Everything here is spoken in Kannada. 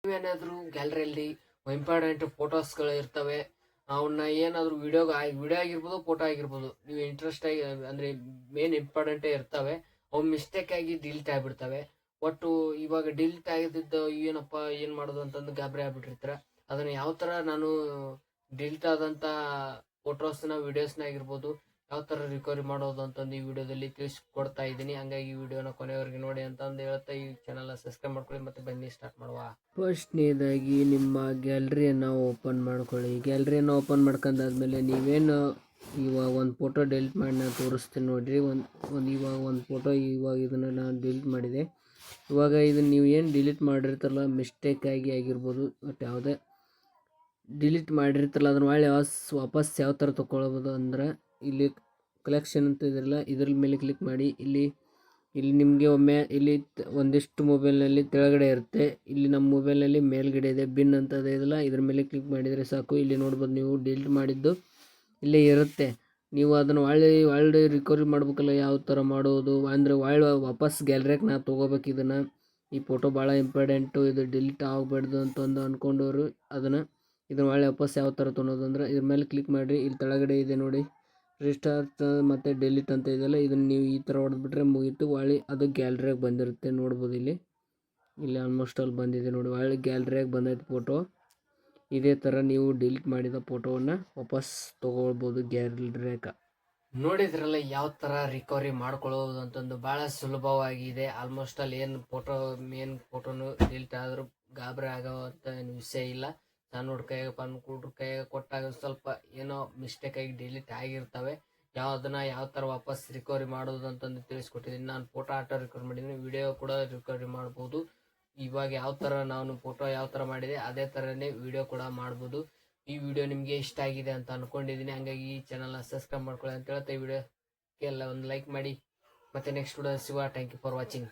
ನೀವೇನಾದರೂ ಗ್ಯಾಲರಿಯಲ್ಲಿ ಇಂಪಾರ್ಟೆಂಟ್ ಫೋಟೋಸ್ಗಳು ಇರ್ತವೆ, ಅವನ್ನ ಏನಾದರೂ ವಿಡಿಯೋ ಆಗಿರ್ಬೋದು, ಫೋಟೋ ಆಗಿರ್ಬೋದು, ನೀವು ಇಂಟ್ರೆಸ್ಟ್ ಆಗಿ ಅಂದರೆ ಮೇನ್ ಇಂಪಾರ್ಟೆಂಟೇ ಇರ್ತವೆ, ಅವು ಮಿಸ್ಟೇಕ್ ಆಗಿ ಡಿಲೀಟ್ ಆಗಿಬಿಡ್ತವೆ. ಒಟ್ಟು ಇವಾಗ ಡಿಲೀಟ್ ಆಗಿದ್ದು ಏನಪ್ಪ ಏನು ಮಾಡೋದು ಅಂತಂದು ಗಾಬರಿ ಆಗ್ಬಿಟ್ಟಿರ್ತಾರೆ. ಅದನ್ನು ಯಾವ ಥರ ನಾನು ಡಿಲೀಟ್ ಆದಂಥ ಫೋಟೋಸ್ನ ವೀಡಿಯೋಸ್ನ ಆಗಿರ್ಬೋದು ಯಾವ ಥರ ರಿಕವರಿ ಮಾಡೋದು ಅಂತಂದು ಈ ವಿಡಿಯೋದಲ್ಲಿ ತಿಳಿಸ್ಕೊಡ್ತಾ ಇದ್ದೀನಿ. ಹಂಗಾಗಿ ಈ ವಿಡಿಯೋನ ಕೊನೆಯವರೆಗೆ ನೋಡಿ ಅಂತಂದು ಹೇಳ್ತಾ ಈ ಚಾನಲ್ನ ಸಬ್ಸ್ಕ್ರೈಬ್ ಮಾಡ್ಕೊಳ್ಳಿ. ಮತ್ತು ಬನ್ನಿ ಸ್ಟಾರ್ಟ್ ಮಾಡುವ. ಫಸ್ಟ್ನೇದಾಗಿ ನಿಮ್ಮ ಗ್ಯಾಲರಿಯನ್ನು ಓಪನ್ ಮಾಡ್ಕೊಳ್ಳಿ. ಗ್ಯಾಲರಿಯನ್ನು ಓಪನ್ ಮಾಡ್ಕೊಂಡಾದ್ಮೇಲೆ ನೀವೇನು ಇವಾಗ ಒಂದು ಫೋಟೋ ಡಿಲೀಟ್ ಮಾಡಿ ನಾನು ತೋರಿಸ್ತೀನಿ ನೋಡಿರಿ. ಇವಾಗ ಒಂದು ಫೋಟೋ ಇವಾಗ ಇದನ್ನು ನಾನು ಡಿಲೀಟ್ ಮಾಡಿದೆ. ಇವಾಗ ಇದನ್ನು ನೀವು ಏನು ಡಿಲೀಟ್ ಮಾಡಿರ್ತಾರಲ್ಲ ಮಿಸ್ಟೇಕ್ ಆಗಿರ್ಬೋದು, ಬಟ್ ಯಾವುದೇ ಡಿಲೀಟ್ ಮಾಡಿರ್ತಾರಲ್ಲ ಅದನ್ನು ಒಳ್ಳೆ ವಾಪಸ್ ಯಾವ ಥರ ತೊಗೊಳ್ಬೋದು ಅಂದ್ರೆ ಇಲ್ಲಿ ಕಲೆಕ್ಷನ್ ಅಂತ ಇದಿರಲ್ಲ ಇದ್ರ ಮೇಲೆ ಕ್ಲಿಕ್ ಮಾಡಿ. ಇಲ್ಲಿ ನಿಮಗೆ ಒಮ್ಮೆ ಇಲ್ಲಿ ಒಂದಿಷ್ಟು ಮೊಬೈಲ್ನಲ್ಲಿ ಕೆಳಗಡೆ ಇರುತ್ತೆ, ಇಲ್ಲಿ ನಮ್ಮ ಮೊಬೈಲ್ನಲ್ಲಿ ಮೇಲ್ಗಡೆ ಇದೆ ಬಿನ್ ಅಂತ ಇದೆಯಲ್ಲ, ಇದ್ರ ಮೇಲೆ ಕ್ಲಿಕ್ ಮಾಡಿದರೆ ಸಾಕು. ಇಲ್ಲಿ ನೋಡ್ಬೋದು ನೀವು ಡಿಲೀಟ್ ಮಾಡಿದ್ದು ಇಲ್ಲೇ ಇರುತ್ತೆ. ನೀವು ಅದನ್ನು ಒಳ್ಳೆ ರಿಕವರಿ ಮಾಡ್ಬೇಕಲ್ಲ, ಯಾವ ಥರ ಮಾಡೋದು ಅಂದರೆ ವಾಪಸ್ ಗ್ಯಾಲರಿಯಾಗ ನಾ ತೊಗೋಬೇಕು ಇದನ್ನು. ಈ ಫೋಟೋ ಭಾಳ ಇಂಪಾರ್ಟೆಂಟು, ಇದು ಡಿಲೀಟ್ ಆಗಬಾರ್ದು ಅಂತಂದು ಅಂದ್ಕೊಂಡವರು ಇದನ್ನು ವಾಪಸ್ ಯಾವ ಥರ ತೊಗೊಳೋದು ಅಂದ್ರೆ ಇದ್ರ ಮೇಲೆ ಕ್ಲಿಕ್ ಮಾಡಿರಿ. ಇಲ್ಲಿ ಕೆಳಗಡೆ ಇದೆ ನೋಡಿ ರಿಸ್ಟಾರ್ಟ್ ಮತ್ತು ಡಿಲೀಟ್ ಅಂತ ಇದೆಯಲ್ಲ, ಇದನ್ನು ನೀವು ಈ ಥರ ಹೊಡೆದ್ಬಿಟ್ರೆ ಮುಗೀತು. ಅದು ಗ್ಯಾಲರಿಯಾಗ ಬಂದಿರುತ್ತೆ ನೋಡ್ಬೋದು. ಇಲ್ಲಿ ಆಲ್ಮೋಸ್ಟ್ ಅಲ್ಲಿ ಬಂದಿದೆ ನೋಡಿ, ಗ್ಯಾಲರಿಯಾಗ ಬಂದೈತೆ ಫೋಟೋ. ಇದೇ ಥರ ನೀವು ಡಿಲೀಟ್ ಮಾಡಿದ ಫೋಟೋವನ್ನು ವಾಪಸ್ ತೊಗೊಳ್ಬೋದು ಗ್ಯಾಲರಿಯಾಗ. ನೋಡಿದ್ರಲ್ಲ ಯಾವ ಥರ ರಿಕವರಿ ಮಾಡ್ಕೊಳ್ಳೋದು ಅಂತಂದು ಭಾಳ ಸುಲಭವಾಗಿದೆ. ಆಲ್ಮೋಸ್ಟ್ ಅಲ್ಲಿ ಏನು ಮೇನ್ ಫೋಟೋನು ಡಿಲೀಟ್ ಆದರೂ ಗಾಬರಿ ಆಗೋವಂಥ ವಿಷಯ ಇಲ್ಲ. ಸಣ್ಣ ಹುಡುಗ ಕೈಯಾಗ ಕೊಟ್ಟಾಗ ಸ್ವಲ್ಪ ಏನೋ ಮಿಸ್ಟೇಕ್ ಆಗಿ ಡಿಲೀಟ್ ಆಗಿರ್ತವೆ. ಅದನ್ನ ಯಾವ ಥರ ವಾಪಸ್ ರಿಕವರಿ ಮಾಡೋದು ಅಂತಂದು ತಿಳಿಸ್ಕೊಟ್ಟಿದ್ದೀನಿ. ನಾನು ಫೋಟೋ ರಿಕವರಿ ಮಾಡಿದ್ದೀನಿ, ವಿಡಿಯೋ ಕೂಡ ರಿಕವರಿ ಮಾಡ್ಬೋದು. ಇವಾಗ ಯಾವ ಥರ ನಾನು ಫೋಟೋ ಯಾವ ಥರ ಮಾಡಿದೆ ಅದೇ ಥರನೇ ವಿಡಿಯೋ ಕೂಡ ಮಾಡ್ಬೋದು. ಈ ವಿಡಿಯೋ ನಿಮಗೆ ಇಷ್ಟ ಆಗಿದೆ ಅಂತ ಅಂದ್ಕೊಂಡಿದ್ದೀನಿ. ಹಂಗಾಗಿ ಈ ಚಾನಲ್ನ ಸಬ್ಸ್ಕ್ರೈಬ್ ಮಾಡ್ಕೊಳ್ಳಿ ಅಂತ ಹೇಳ್ತಾ ಈ ವಿಡಿಯೋಕ್ಕೆ ಎಲ್ಲ ಒಂದು ಲೈಕ್ ಮಾಡಿ. ಮತ್ತೆ ನೆಕ್ಸ್ಟ್ ವಿಡಿಯೋ ಸಿಗುವ. Thank you for watching.